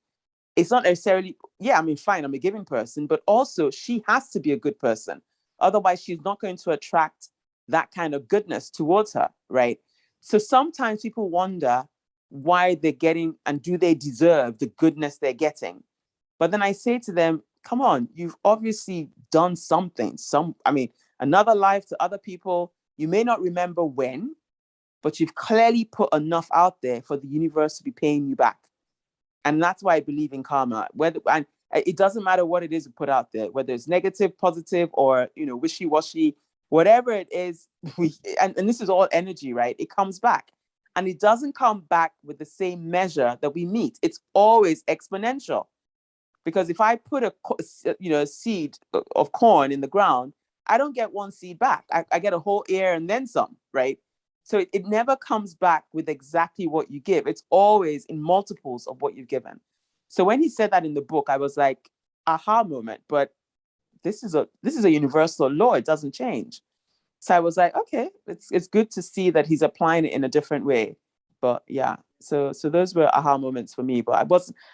it's not necessarily, yeah, I mean, fine, I'm a giving person, but also she has to be a good person. Otherwise, she's not going to attract that kind of goodness towards her, right? So sometimes people wonder why they're getting, and do they deserve the goodness they're getting? But then I say to them, come on, you've obviously done something. Another life to other people. You may not remember when, but you've clearly put enough out there for the universe to be paying you back. And that's why I believe in karma. And it doesn't matter what it is you put out there, whether it's negative, positive, or wishy-washy, whatever it is. And this is all energy, right? It comes back, and it doesn't come back with the same measure that we meet. It's always exponential. Because if I put a seed of corn in the ground, I don't get one seed back. I get a whole ear and then some, right? So it never comes back with exactly what you give. It's always in multiples of what you've given. So when he said that in the book, I was like, aha moment. But this is a universal law. It doesn't change. So I was like, okay, it's good to see that he's applying it in a different way. But yeah, so those were aha moments for me. But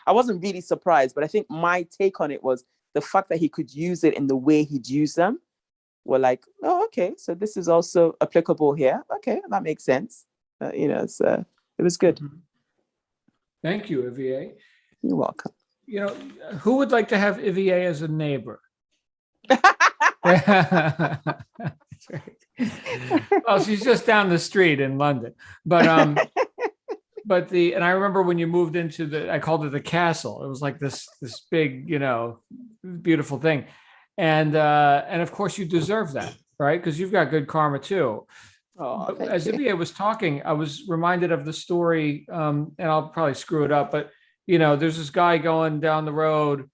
I wasn't really surprised. But I think my take on it was the fact that he could use it in the way he'd use them. Were like, oh, okay, so this is also applicable here. Okay, that makes sense. So it was good. Thank you, Ivier. You're welcome. Who would like to have Ivier as a neighbor? Well, she's just down the street in London, but and I remember when you moved into I called it the castle. It was like this big, beautiful thing. And of course you deserve that, right? Because you've got good karma too. Oh, as Ivier was talking, I was reminded of the story, and I'll probably screw it up, but there's this guy going down the road.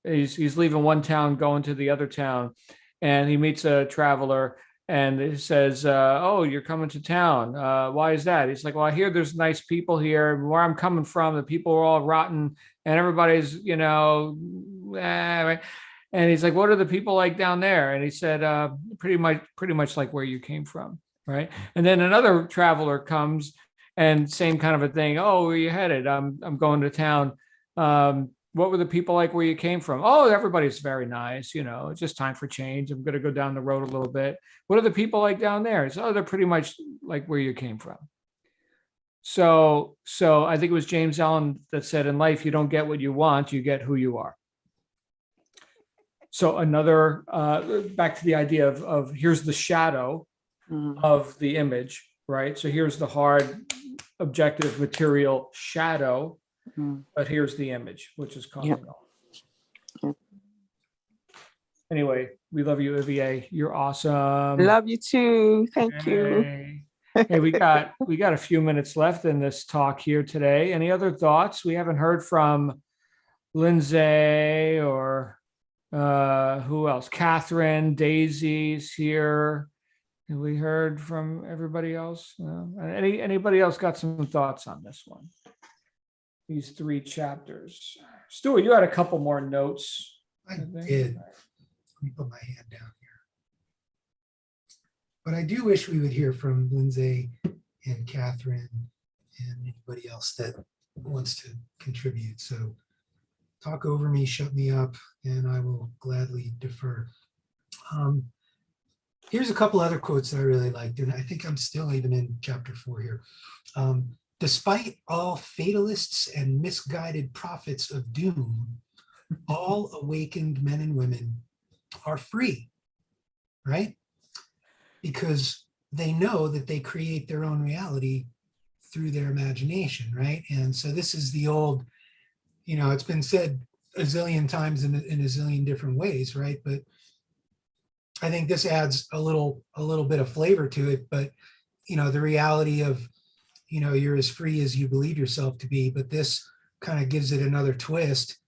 He's leaving one town, going to the other town, and he meets a traveler, and he says, "Oh, you're coming to town. Why is that?" He's like, "Well, I hear there's nice people here. Where I'm coming from, the people are all rotten, and everybody's, right?" And he's like, "What are the people like down there?" And he said, pretty much like where you came from, right?" And then another traveler comes, and same kind of a thing. "Oh, where you headed?" I'm going to town. What were the people like where you came from?" "Oh, everybody's very nice. It's just time for change. I'm going to go down the road a little bit." "What are the people like down there?" "Oh, they're pretty much like where you came from." So I think it was James Allen that said, in life, you don't get what you want, you get who you are. So another, back to the idea of here's the shadow of the image, right? So here's the hard, objective, material shadow, but here's the image, which is coming on. Anyway, we love you, Ivier. You're awesome. Love you too. Thank you. Hey, we got a few minutes left in this talk here today. Any other thoughts? We haven't heard from Lindsay or who else? Catherine, Daisy's here. Have we heard from everybody else? Anybody else got some thoughts on this one? These 3 chapters. Stuart, you had a couple more notes. I did. Let me put my hand down here. But I do wish we would hear from Lindsay and Catherine and anybody else that wants to contribute. So talk over me, shut me up, and I will gladly defer. Here's a couple other quotes that I really liked, and I think I'm still even in chapter 4 here. Despite all fatalists and misguided prophets of doom, all awakened men and women are free, right? Because they know that they create their own reality through their imagination, right? And so this is the old, it's been said a zillion times in a zillion different ways, right? But I think this adds a little bit of flavor to it. But the reality of you're as free as you believe yourself to be, but this kind of gives it another twist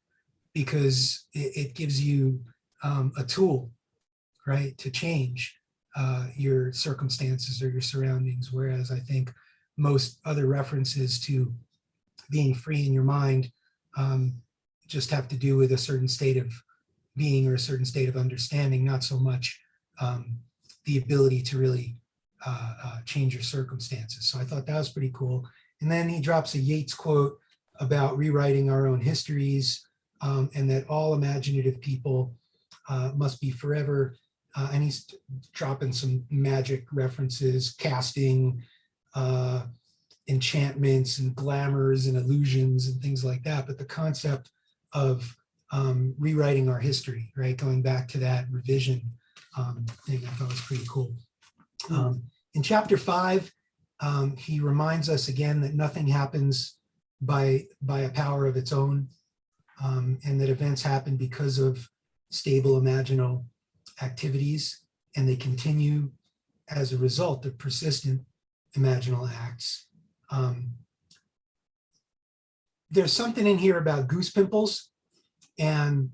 because it gives you a tool, right, to change your circumstances or your surroundings. Whereas I think most other references to being free in your mind just have to do with a certain state of being or a certain state of understanding, not so much the ability to really change your circumstances. So I thought that was pretty cool. And then he drops a Yeats quote about rewriting our own histories, and that all imaginative people must be forever. And he's dropping some magic references, casting, enchantments and glamours and illusions and things like that. But the concept of rewriting our history, right? Going back to that revision thing, I thought was pretty cool. In chapter 5, he reminds us again that nothing happens by a power of its own, and that events happen because of stable imaginal activities, and they continue as a result of persistent imaginal acts. There's something in here about goose pimples, and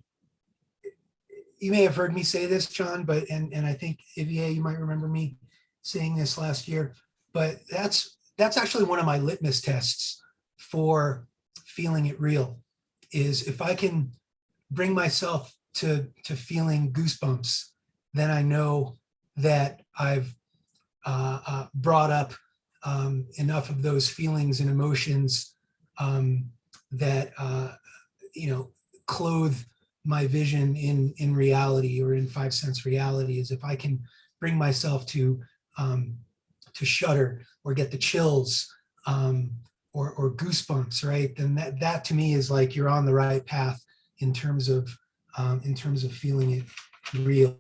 you may have heard me say this, John, but and I think Ivier, you might remember me saying this last year, but that's actually one of my litmus tests for feeling it real, is if I can bring myself to feeling goosebumps, then I know that I've brought up enough of those feelings and emotions that clothe my vision in reality, or in 5 sense reality. Is if I can bring myself to shudder or get the chills or goosebumps, right? Then that to me is like you're on the right path in terms of feeling it real.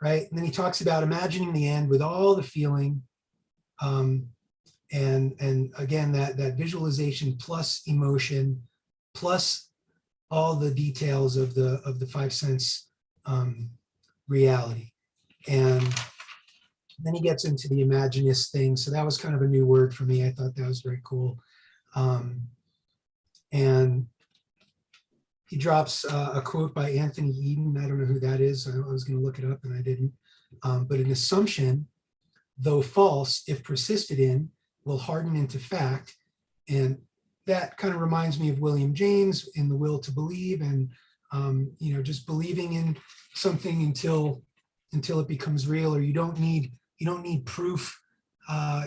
Right? And then he talks about imagining the end with all the feeling, and again that visualization plus emotion plus all the details of the 5 sense reality. And then he gets into the imaginist thing. So that was kind of a new word for me. I thought that was very cool. And he drops a quote by Anthony Eden. I don't know who that is. I was going to look it up and I didn't. But an assumption, though false, if persisted in, will harden into fact. And that kind of reminds me of William James in The Will to Believe, and just believing in something until it becomes real. Or you don't need proof.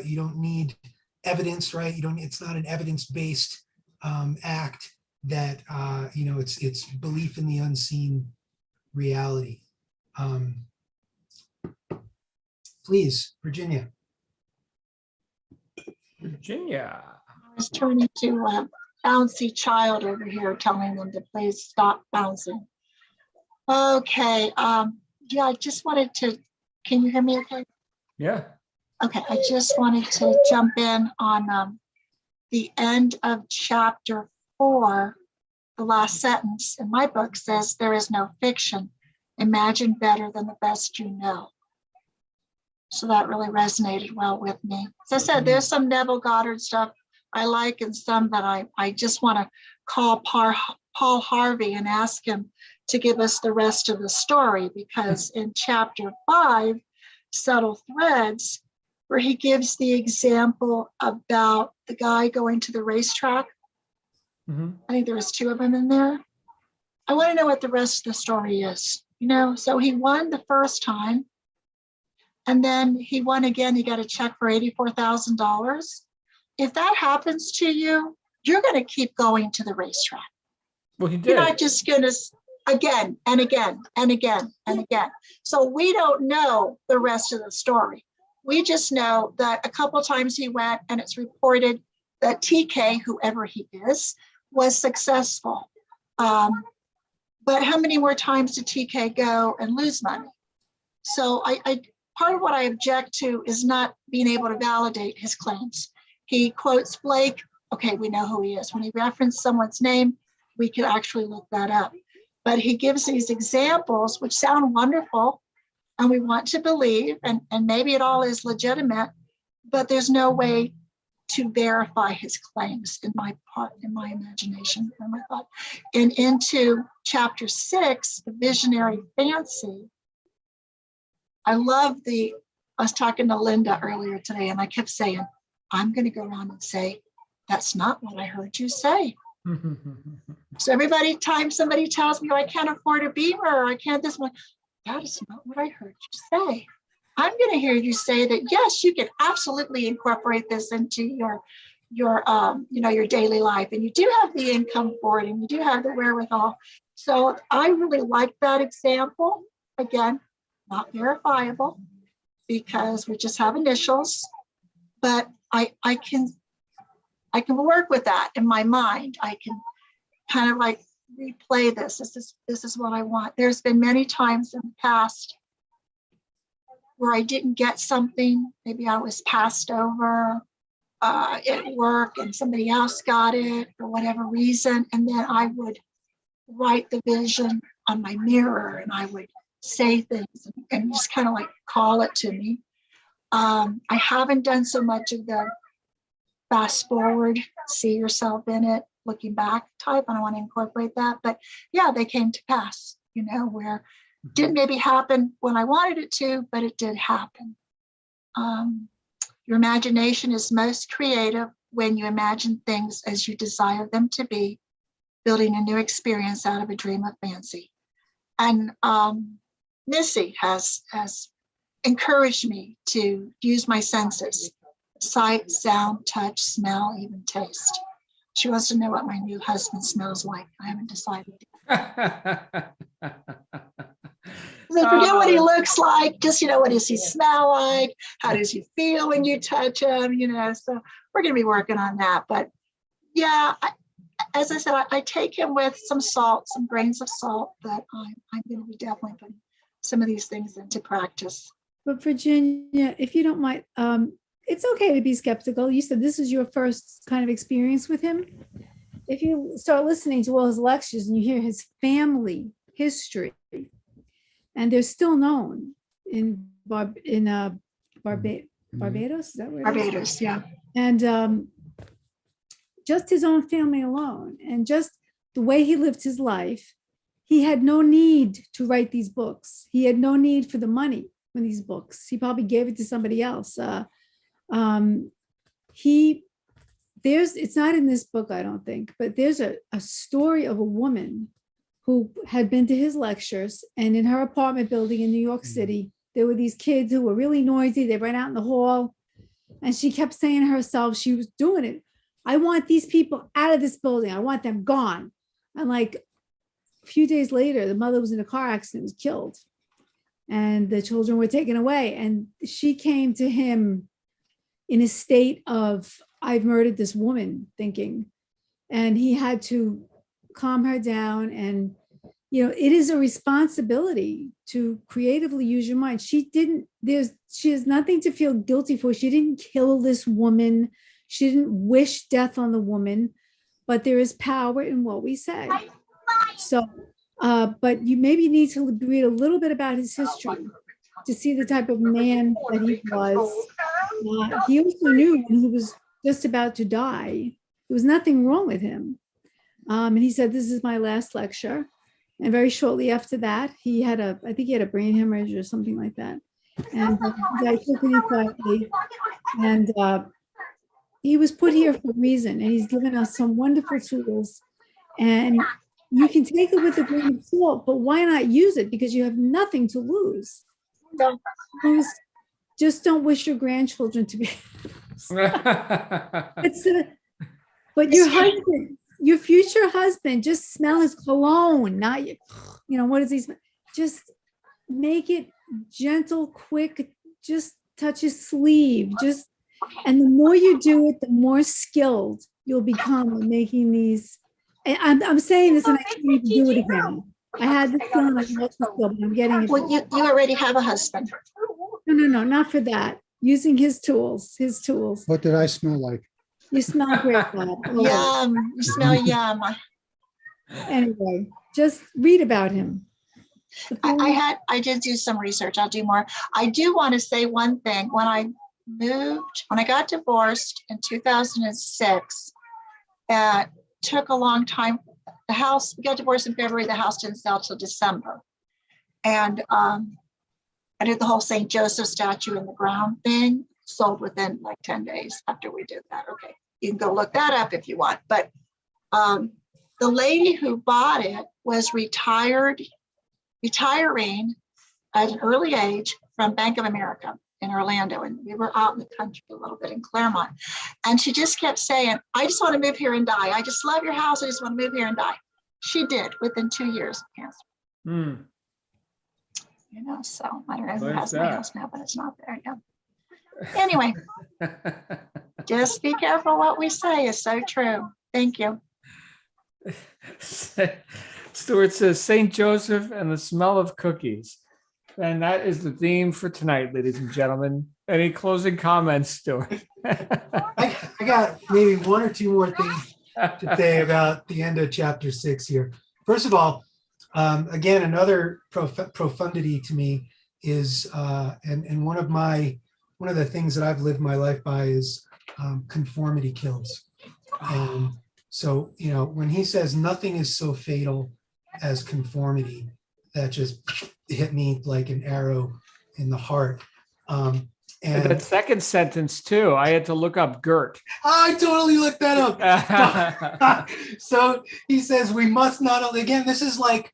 You don't need evidence, right? It's not an evidence-based act. That it's belief in the unseen reality. Please, Virginia. Virginia. I was turning to a bouncy child over here, telling them to please stop bouncing. Okay. Yeah, I just wanted to. Can you hear me okay? Yeah. Okay. I just wanted to jump in on the end of chapter 4. The last sentence in my book says, "There is no fiction. Imagine better than the best you know." So that really resonated well with me. As I said, there's some Neville Goddard stuff I like, and some that I just want to call Paul Harvey and ask him to give us the rest of the story, because in chapter 5, Subtle Threads, where he gives the example about the guy going to the racetrack. I think there was 2 of them in there. I want to know what the rest of the story is. So he won the first time, and then he won again. He got a check for $84,000. If that happens to you, you're going to keep going to the racetrack. Well, he did. You're not just going to again and again and again and again. So we don't know the rest of the story. We just know that a couple of times he went, and it's reported that TK, whoever he is, was successful. But how many more times did TK go and lose money? So I part of what I object to is not being able to validate his claims. He quotes Blake. Okay, we know who he is. When he referenced someone's name, we could actually look that up. But he gives these examples which sound wonderful, and we want to believe, and maybe it all is legitimate, but there's no way to verify his claims in my imagination, or my thought. And into chapter 6, the visionary fancy. I was talking to Linda earlier today, and I kept saying, I'm going to go around and say, that's not what I heard you say. So everybody time somebody tells me, oh, I can't afford a Beamer, or I can't this, I'm like, that is not what I heard you say. I'm going to hear you say that, yes, you can absolutely incorporate this into your daily life, and you do have the income for it, and you do have the wherewithal. So I really like that example. Again, not verifiable because we just have initials, but I can work with that in my mind. I can kind of like replay this. This is what I want. There's been many times in the past where I didn't get something. Maybe I was passed over at work and somebody else got it for whatever reason. And then I would write the vision on my mirror and I would say things and just kind of like call it to me. I haven't done so much of the fast forward, see yourself in it, looking back type. And I want to incorporate that. But yeah, they came to pass, where it didn't maybe happen when I wanted it to, but it did happen. Your imagination is most creative when you imagine things as you desire them to be, building a new experience out of a dream of fancy. And Missy has encouraged me to use my senses: sight, sound, touch, smell, even taste. She wants to know what my new husband smells like. I haven't decided yet. I forget what he looks like, just, what does he smell like? How does he feel when you touch him? So we're going to be working on that. But yeah, as I said, I take him with some salt, some grains of salt, but I'm going to be definitely putting some of these things into practice. But Virginia, if you don't mind, it's okay to be skeptical. You said this is your first kind of experience with him. If you start listening to all his lectures and you hear his family history, and they're still known in Barbados, is that where Barbados, yeah. And just his own family alone, and just the way he lived his life, he had no need to write these books. He had no need for the money for these books. He probably gave it to somebody else. It's not in this book, I don't think, but there's a story of a woman who had been to his lectures, and in her apartment building in New York City, there were these kids who were really noisy. They ran out in the hall, and she kept saying to herself, she was doing it, I want these people out of this building. I want them gone. And like a few days later, the mother was in a car accident, was killed, and the children were taken away. And she came to him in a state of, I've murdered this woman, thinking, and he had to calm her down. And it is a responsibility to creatively use your mind. She has nothing to feel guilty for. She didn't kill this woman. She didn't wish death on the woman, but there is power in what we say. So, but you maybe need to read a little bit about his history to see the type of man that he was. He also knew when he was just about to die, there was nothing wrong with him. And he said, this is my last lecture. And very shortly after that, I think he had a brain hemorrhage or something like that. And I took it quietly. And he was put here for a reason. And he's given us some wonderful tools. And you can take it with a grain of salt, but why not use it? Because you have nothing to lose. Just don't wish your grandchildren to be. But your husband, your future husband, just smell his cologne, not what does he smell? Just make it gentle, quick, just touch his sleeve, and the more you do it, the more skilled you'll become in making these. And I'm saying this and I can't even do it again. I had this feeling like I'm getting it. Well, you already have a husband. No, not for that. Using his tools. What did I smell like? You smell great, Bob. Yum. You smell yum. Anyway, just read about him. I did do some research. I'll do more. I do want to say one thing. When I got divorced in 2006, it took a long time. We got divorced in February. The house didn't sell till December. And I did the whole St. Joseph statue in the ground thing, sold within like 10 days after we did that. Okay, you can go look that up if you want. But The lady who bought it was retiring at an early age from Bank of America in Orlando. And we were out in the country a little bit in Claremont. And she just kept saying, I just want to move here and die. I just love your house. I just want to move here and die. She did within 2 years of cancer. Hmm. You know, so I don't know who Where's has my that? house now, but it's not there yet. Anyway, just be careful what we say is so true. Thank you. Stuart says St. Joseph and the smell of cookies. And that is the theme for tonight, ladies and gentlemen. Any closing comments, Stuart? I got maybe one or two more things to say about the end of chapter 6 here. First of all, again, another profundity to me is, and one of the things that I've lived my life by is conformity kills. And so, you know, when he says nothing is so fatal as conformity, that just hit me like an arrow in the heart. And And that second sentence too, I had to look up Gert. I totally looked that up. So he says we must not, again, this is like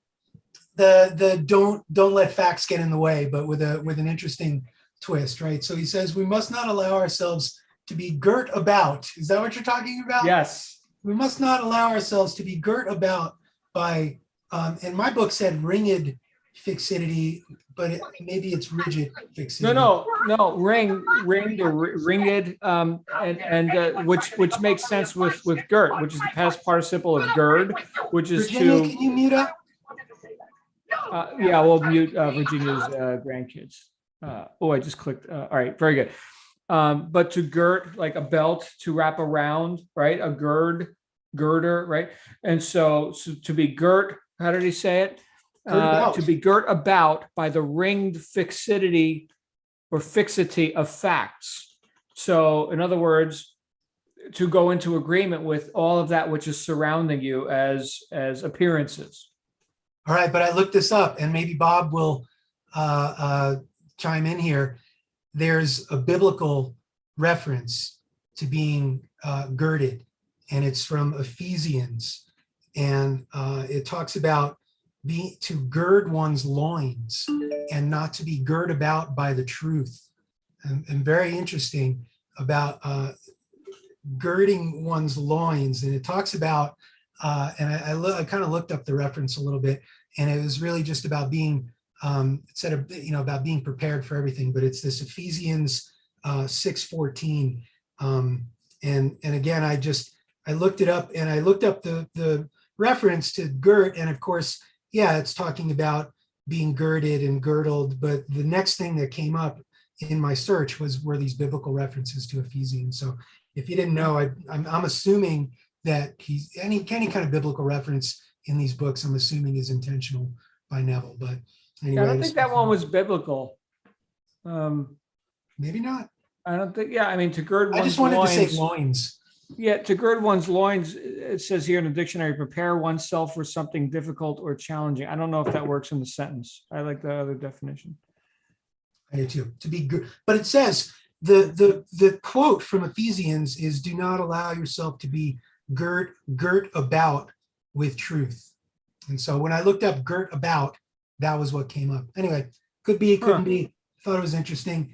the don't let facts get in the way, but with an interesting twist, right? So he says we must not allow ourselves to be girt about. Is that what you're talking about? Yes. We must not allow ourselves to be girt about by, and my book said ringed fixity, but maybe it's rigid fixity. No, ringed or ringed, and which makes sense with Gert, which is the past participle of gird, which is Virginia, to. can you mute up? Yeah, we'll mute Virginia's grandkids. I just clicked. All right, very good. But to girt, like a belt to wrap around, right? A girder, right? And so to be girt, how did he say it? To be girt about by the ringed fixity or fixity of facts. So in other words, to go into agreement with all of that which is surrounding you as appearances. All right, but I looked this up, and maybe Bob will chime in here. There's a biblical reference to being girded, and it's from Ephesians, and it talks about to gird one's loins and not to be girt about by the truth. And very interesting about girding one's loins, and it talks about, and I kind of looked up the reference a little bit, and it was really just about being instead of, you know, about being prepared for everything, but it's this Ephesians 6:14, and again, I looked it up, and I looked up the reference to girt, and of course, yeah, it's talking about being girded and girdled, but the next thing that came up in my search were these biblical references to Ephesians. So if you didn't know, I'm assuming that he's any kind of biblical reference in these books, I'm assuming is intentional by Neville. But anyway, I don't think that one was biblical. Maybe not. I don't think. Yeah, I mean, to gird one's I just wanted loins, to say loins. Yeah, to gird one's loins, it says here in the dictionary, prepare oneself for something difficult or challenging. I don't know if that works in the sentence. I like the other definition. I do too. To be good, but it says the quote from Ephesians is, "Do not allow yourself to be girt about with truth." And so when I looked up girt about, that was what came up. Anyway, could be, couldn't be. Thought it was interesting.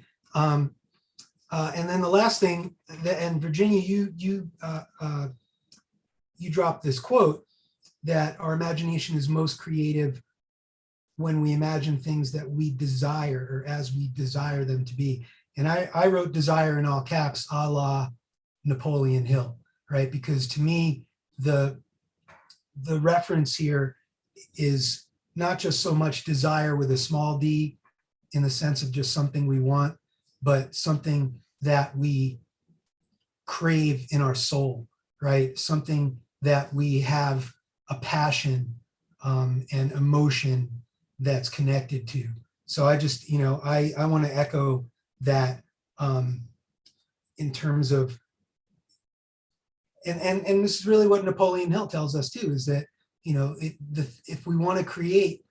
And then the last thing, and Virginia, you dropped this quote that our imagination is most creative when we imagine things that we desire or as we desire them to be. And I wrote desire in all caps, a la Napoleon Hill, right? Because to me, the reference here is not just so much desire with a small d in the sense of just something we want, but something that we crave in our soul, right? Something that we have a passion and emotion that's connected to. So I just, I want to echo that in terms of, and this is really what Napoleon Hill tells us too, is that, if we want to create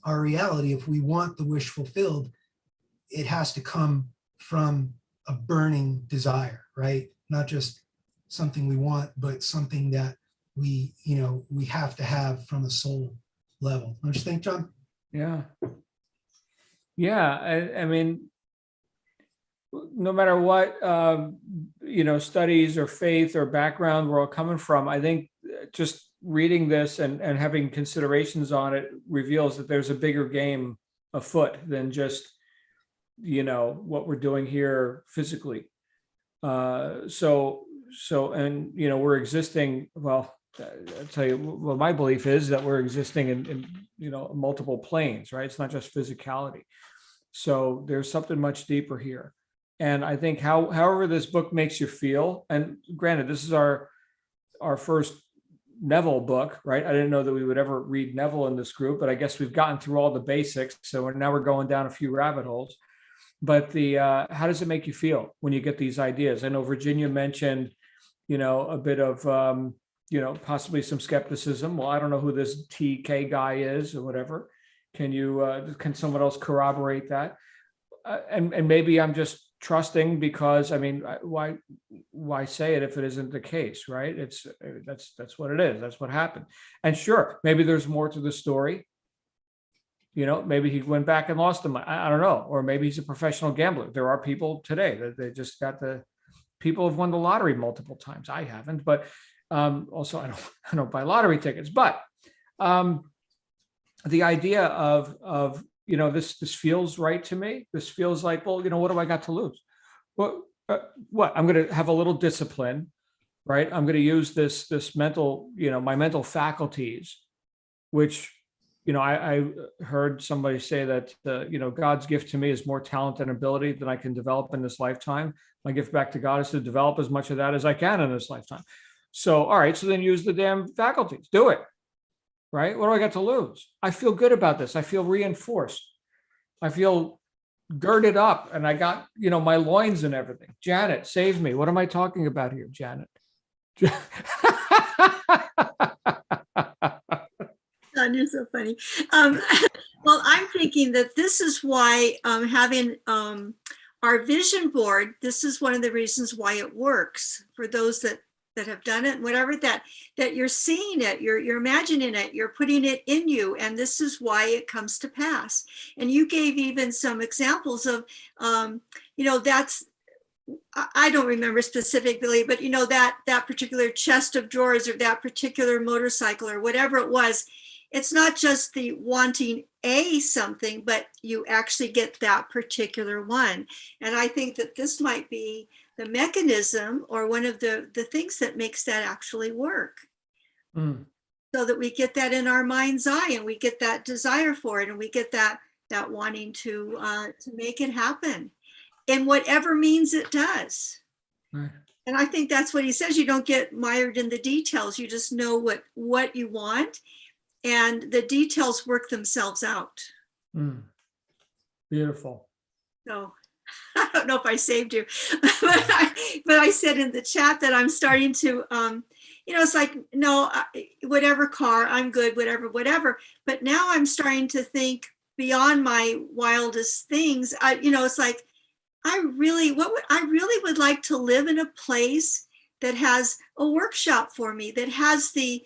our reality, if we want the wish fulfilled, it has to come from a burning desire, right? Not just something we want, but something that we have to have from a soul level. Don't you think, John? Yeah. Yeah. I mean, no matter what, studies or faith or background we're all coming from, I think just reading this and having considerations on it reveals that there's a bigger game afoot than just, what we're doing here physically. So, we're existing, well, I'll tell you what my belief is, that we're existing in multiple planes, right? It's not just physicality. So there's something much deeper here. And I think however this book makes you feel, and granted, this is our first Neville book, right? I didn't know that we would ever read Neville in this group, but I guess we've gotten through all the basics. So now we're going down a few rabbit holes. But how does it make you feel when you get these ideas? I know Virginia mentioned, a bit of, possibly some skepticism. Well, I don't know who this TK guy is or whatever. Can someone else corroborate that? And maybe I'm just trusting because, I mean, why say it if it isn't the case, right? That's what it is. That's what happened. And sure, maybe there's more to the story. Maybe he went back and lost them. I don't know. Or maybe he's a professional gambler. There are people today that they just people have won the lottery multiple times. I haven't, but also I don't buy lottery tickets. But the idea of this feels right to me. This feels like, well, what do I got to lose? What I'm going to have a little discipline, right? I'm going to use this mental, my mental faculties, which, I heard somebody say that, God's gift to me is more talent and ability than I can develop in this lifetime. My gift back to God is to develop as much of that as I can in this lifetime. So, all right, so then use the damn faculties, do it, right? What do I got to lose? I feel good about this. I feel reinforced. I feel girded up and I got, my loins and everything. Janet, save me. What am I talking about here, Janet? John, you're so funny. Well, I'm thinking that this is why having our vision board, this is one of the reasons why it works for those that have done it, whatever, that you're seeing it, you're imagining it, you're putting it in you, and this is why it comes to pass. And you gave even some examples of, that's, I don't remember specifically, but that particular chest of drawers or that particular motorcycle or whatever it was, it's not just the wanting something, but you actually get that particular one. And I think that this might be the mechanism or one of the things that makes that actually work. So that we get that in our mind's eye and we get that desire for it and we get that wanting to make it happen in whatever means it does. Right. And I think that's what he says. You don't get mired in the details. You just know what you want, and the details work themselves out. Beautiful. So I don't know if I saved you, but I said in the chat that I'm starting to, it's like, no, whatever car, I'm good, whatever. But now I'm starting to think beyond my wildest things. It's like, I really would like to live in a place that has a workshop for me, that has the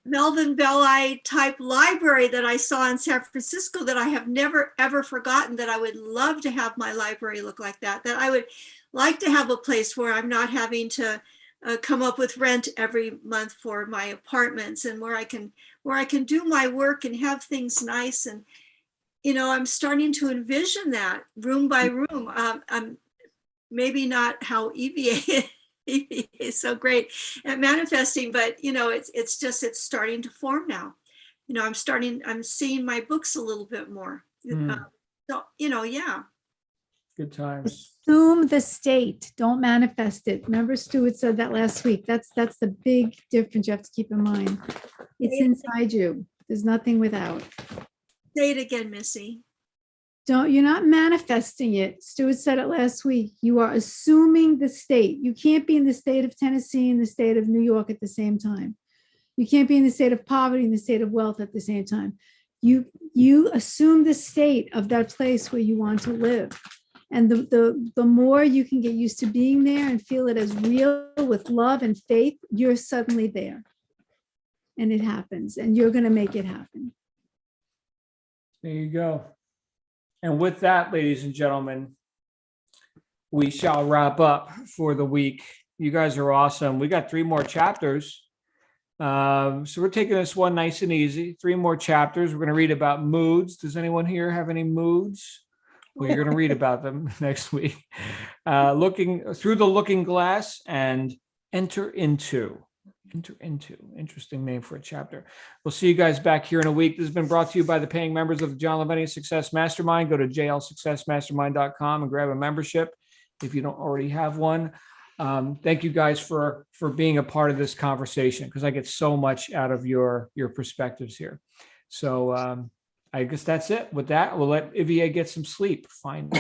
Melvin Belli type library that I saw in San Francisco that I have never, ever forgotten, that I would love to have my library look like that I would like to have a place where I'm not having to come up with rent every month for my apartments, and where I can do my work and have things nice. And, I'm starting to envision that room by room. I'm maybe not how EVA is so great at manifesting, but it's starting to form now. I'm seeing my books a little bit more. So, yeah. Good times. Assume the state, don't manifest it. Remember, Stuart said that last week. That's the big difference you have to keep in mind. It's inside you. There's nothing without. Say it again, Missy. You're not manifesting it. Stuart said it last week. You are assuming the state. You can't be in the state of Tennessee and the state of New York at the same time. You can't be in the state of poverty and the state of wealth at the same time. You assume the state of that place where you want to live. And the more you can get used to being there and feel it as real with love and faith, you're suddenly there. and it happens, and you're going to make it happen. There you go. And with that, ladies and gentlemen, we shall wrap up for the week. You guys are awesome. We got 3 more chapters. So we're taking this one nice and easy. 3 more chapters. We're going to read about moods. Does anyone here have any moods? Well, you're going to read about them next week. Looking through the looking glass and enter into. Interesting name for a chapter. We'll see you guys back here in a week. This has been brought to you by the paying members of the John Lavenia Success Mastermind. Go to jlsuccessmastermind.com and grab a membership if you don't already have one. Thank you guys for being a part of this conversation, because I get so much out of your perspectives here. So I guess that's it. With that, we'll let Ivia get some sleep finally.